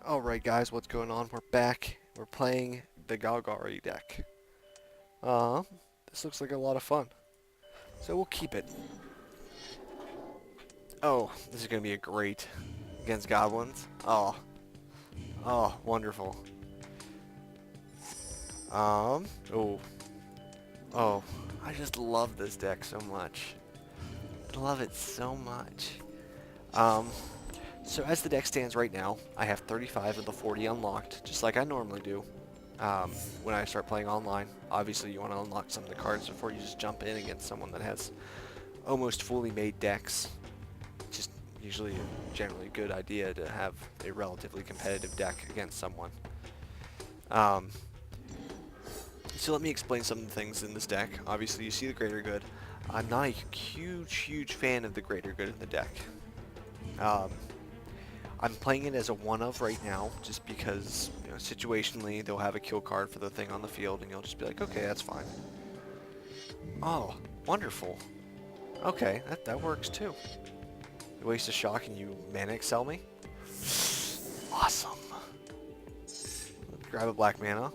Alright guys, what's going on? We're back. We're playing the Golgari deck. This looks like a lot of fun. So we'll keep it. Oh, this is going to be a great against goblins. Oh, wonderful. Oh, oh, I just love this deck so much. I love it so much. So as the deck stands right now, I have 35 of the 40 unlocked, just like I normally do. When I start playing online, obviously you want to unlock some of the cards before you just jump in against someone that has almost fully made decks. Just usually generally a good idea to have a relatively competitive deck against someone. So let me explain some of the things in this deck. Obviously you see the Greater Good. I'm not a huge fan of the Greater Good in the deck. I'm playing it as a one-of right now, just because, you know, situationally they'll have a kill card for the thing on the field, and you'll just be like, okay, that's fine. Oh, wonderful. Okay, that works too. You waste a shock and you mana excel me? Awesome. Grab a black mana.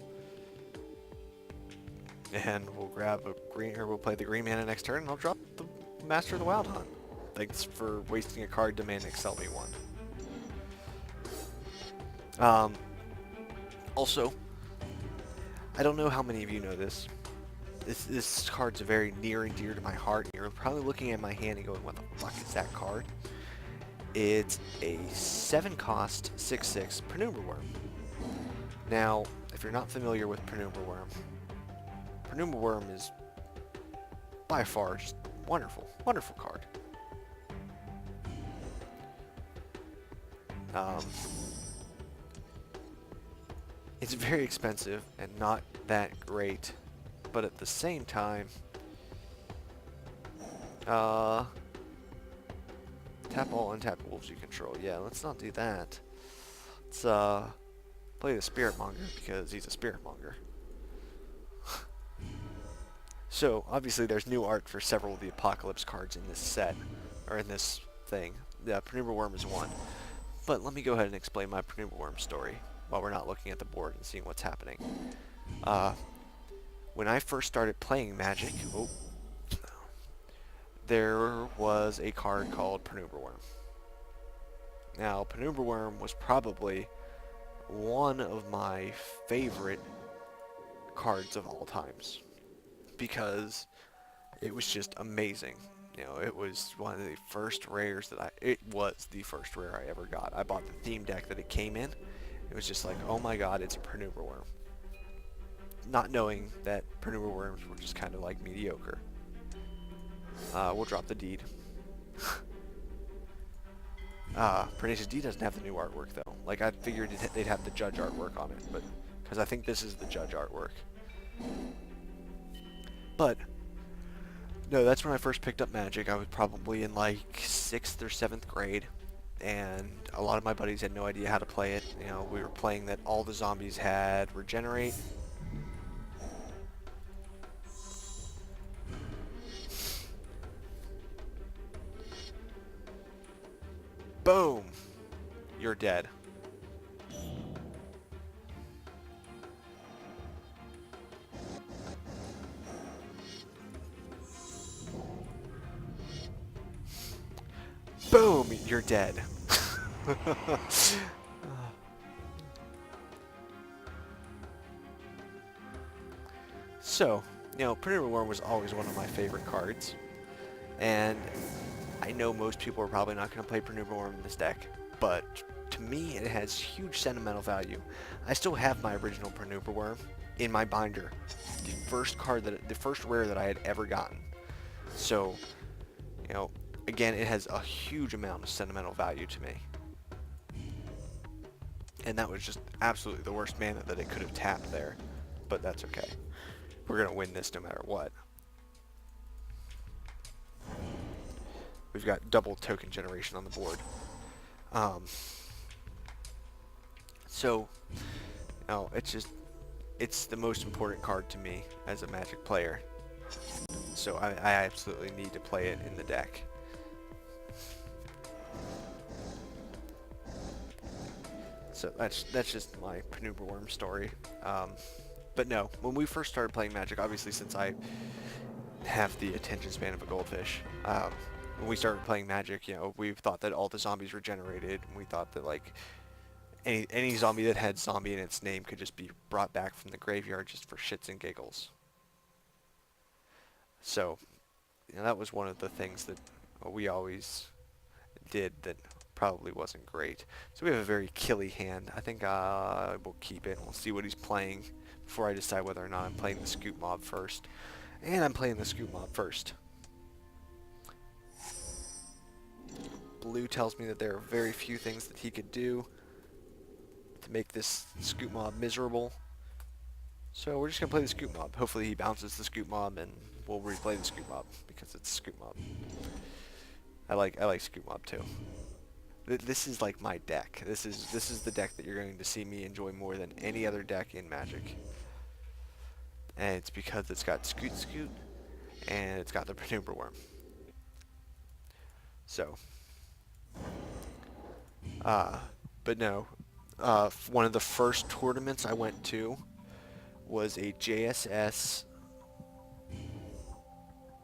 And we'll grab a green, or we'll play the green mana next turn, and I'll drop the Master of the Wild Hunt. Thanks for wasting a card to mana excel me one. Also, I don't know how many of you know this. This card's very near and dear to my heart. You're probably looking at my hand and going, what the fuck is that card? It's a 7-cost 6/6 Penumbra Worm. Now, if you're not familiar with Penumbra Worm is by far just wonderful card. It's very expensive and not that great, but at the same time, tap all untapped wolves you control. Yeah, let's not do that. Let's play the Spirit Monger because he's a Spirit Monger. So obviously there's new art for several of the Apocalypse cards in this set, or in this thing. The Penumbra Worm is one. But let me go ahead and explain my Penumbra Worm story while we're not looking at the board and seeing what's happening. When I first started playing Magic, there was a card called Penumbra Worm. Now, Penumbra Worm was probably one of my favorite cards of all times because it was just amazing. You know, it was one of the first rares that it was the first rare I ever got. I bought the theme deck that it came in. It was just like, oh my god, it's a Penumbra Worm. Not knowing that Penumbra Worms were just kind of like mediocre. We'll drop the deed. Pernicious Deed doesn't have the new artwork though. Like, I figured they'd have the Judge artwork on it, but because I think this is the Judge artwork. But no, that's when I first picked up Magic. I was probably in like 6th or 7th grade, and a lot of my buddies had no idea how to play it. You know, we were playing that all the zombies had Regenerate. Boom! You're dead. Boom! You're dead. So, you know, Penumbra Worm was always one of my favorite cards. And I know most people are probably not going to play Penumbra Worm in this deck, but to me it has huge sentimental value. I still have my original Penumbra Worm in my binder. The first rare that I had ever gotten. So, you know, again, it has a huge amount of sentimental value to me. And that was just absolutely the worst mana that it could have tapped there. But that's okay. We're going to win this no matter what. We've got double token generation on the board. So, you know, it's the most important card to me as a Magic player. So I absolutely need to play it in the deck. So that's just my Penumbra Worm story. But no, when we first started playing Magic, obviously since I have the attention span of a goldfish, when we started playing Magic, you know, we thought that all the zombies were generated, and we thought that like any zombie that had zombie in its name could just be brought back from the graveyard just for shits and giggles. So, you know, that was one of the things that we always did that probably wasn't great. So we have a very killy hand. I think I will keep it. We'll see what he's playing before I decide whether or not I'm playing the Scoop Mob first. And I'm playing the Scoop Mob first. Blue tells me that there are very few things that he could do to make this Scoop Mob miserable. So we're just going to play the Scoop Mob. Hopefully he bounces the Scoop Mob and we'll replay the Scoop Mob because it's Scoop Mob. I like Scoop Mob too. This is like my deck. This is the deck that you're going to see me enjoy more than any other deck in Magic. And it's because it's got Scoot Scoot and it's got the Penumbra Worm. So, but no, one of the first tournaments I went to was a JSS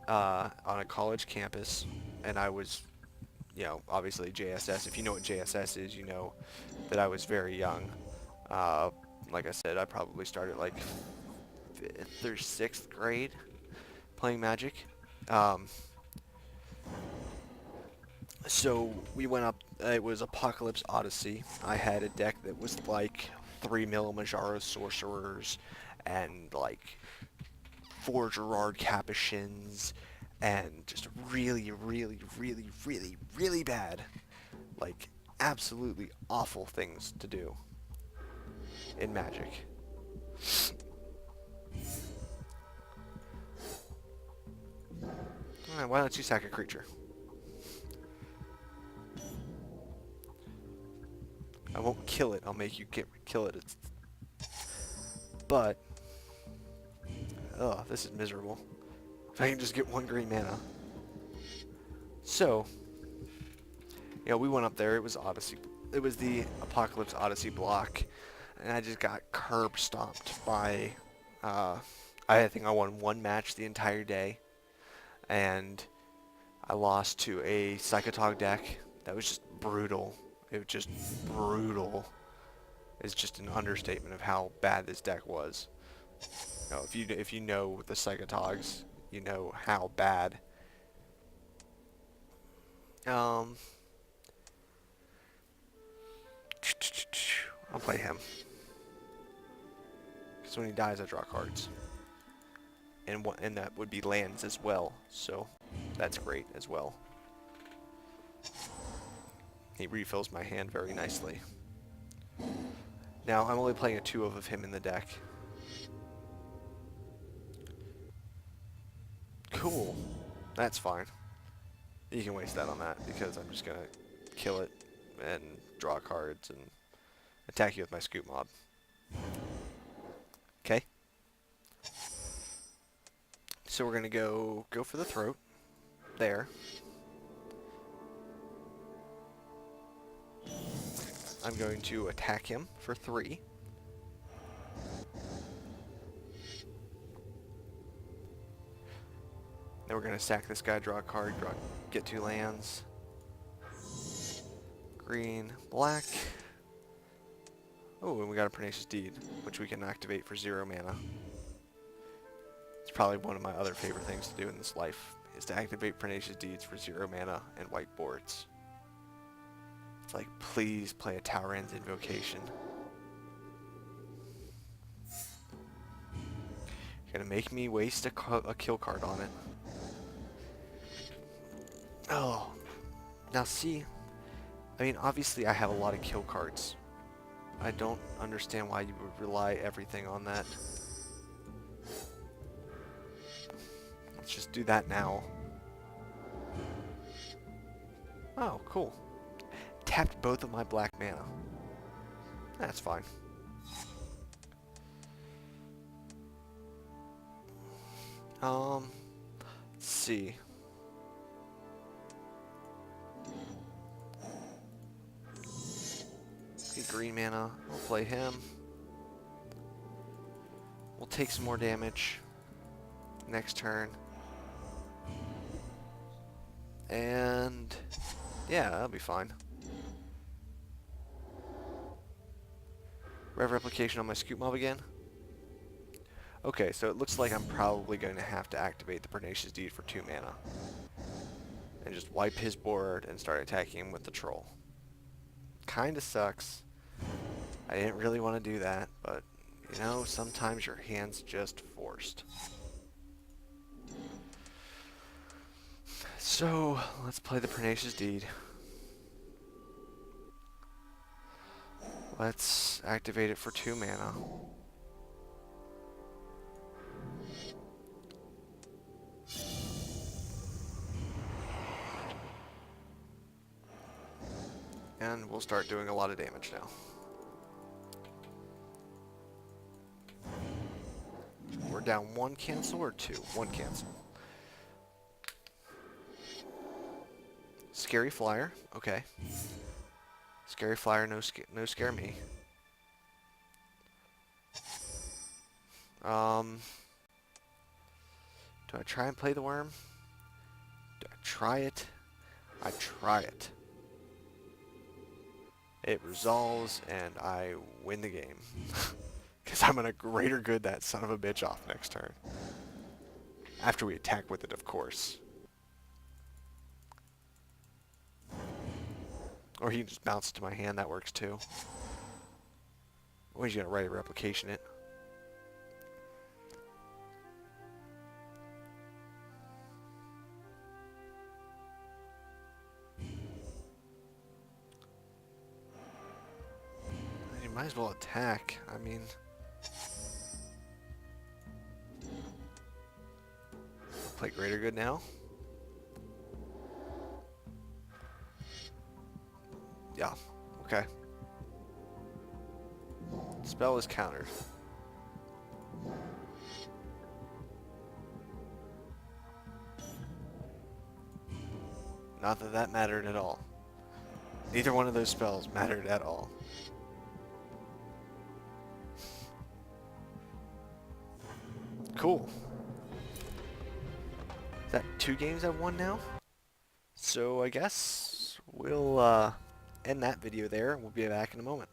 on a college campus, and I was, you know, obviously JSS. If you know what JSS is, you know that I was very young. Like I said, I probably started like 5th or 6th grade playing Magic. So we went up, it was Apocalypse Odyssey. I had a deck that was like 3 Majara Sorcerers and like 4 Gerard Capuchins and just really, really, really, really, really bad, like absolutely awful things to do in Magic. Alright, why don't you sack a creature? I won't kill it, I'll make you kill it. But, this is miserable. If I can just get 1 green mana. So, you know, we went up there, it was Odyssey. It was the Apocalypse Odyssey block, and I just got curb stomped by, I think I won 1 match the entire day, and I lost to a Psychotog deck that was just brutal. It was just brutal. It's just an understatement of how bad this deck was. You know, if you know the Psychotogs, you know how bad. I'll play him. Because when he dies, I draw cards. And that would be lands as well, so that's great as well. He refills my hand very nicely. Now, I'm only playing a 2 of him in the deck. Cool. That's fine. You can waste that on that, because I'm just going to kill it and draw cards and attack you with my Scoop Mob. Okay? So we're going to go for the throat. There. I'm going to attack him for 3. Then we're going to sack this guy, draw a card, get 2 lands. Green, black. Oh, and we got a Pernicious Deed, which we can activate for 0 mana. It's probably one of my other favorite things to do in this life, is to activate Pernicious Deeds for 0 mana and white boards. It's like, please play a Tauren's Invocation. You're gonna make me waste a kill card on it. Oh, now see, I mean, obviously I have a lot of kill cards. I don't understand why you would rely everything on that. Let's just do that now. Oh, cool. Tapped both of my black mana. That's fine. Let's see. green mana. We'll play him. We'll take some more damage next turn. And yeah, that'll be fine. Rev Replication on my Scoop Mob again. Okay, so it looks like I'm probably going to have to activate the Pernicious Deed for 2 mana. And just wipe his board and start attacking him with the Troll. Kinda sucks. I didn't really want to do that, but, you know, sometimes your hand's just forced. So, let's play the Pernicious Deed. Let's activate it for 2 mana. And we'll start doing a lot of damage now. We're down 1 cancel or 2? 1 cancel. Scary Flyer, okay. Scary Flyer, no scare me. Do I try and play the worm? Do I try it? I try it. It resolves, and I win the game. Because I'm gonna greater good that son of a bitch off next turn. After we attack with it, of course. Or he can just bounce it to my hand, that works too. Or he's gonna Ready Replication it. You might as well attack. I mean, play greater good now. Yeah, okay. Spell is countered. Not that that mattered at all. Neither one of those spells mattered at all. Cool. Is that 2 games I've won now? So I guess we'll end that video there. We'll be back in a moment.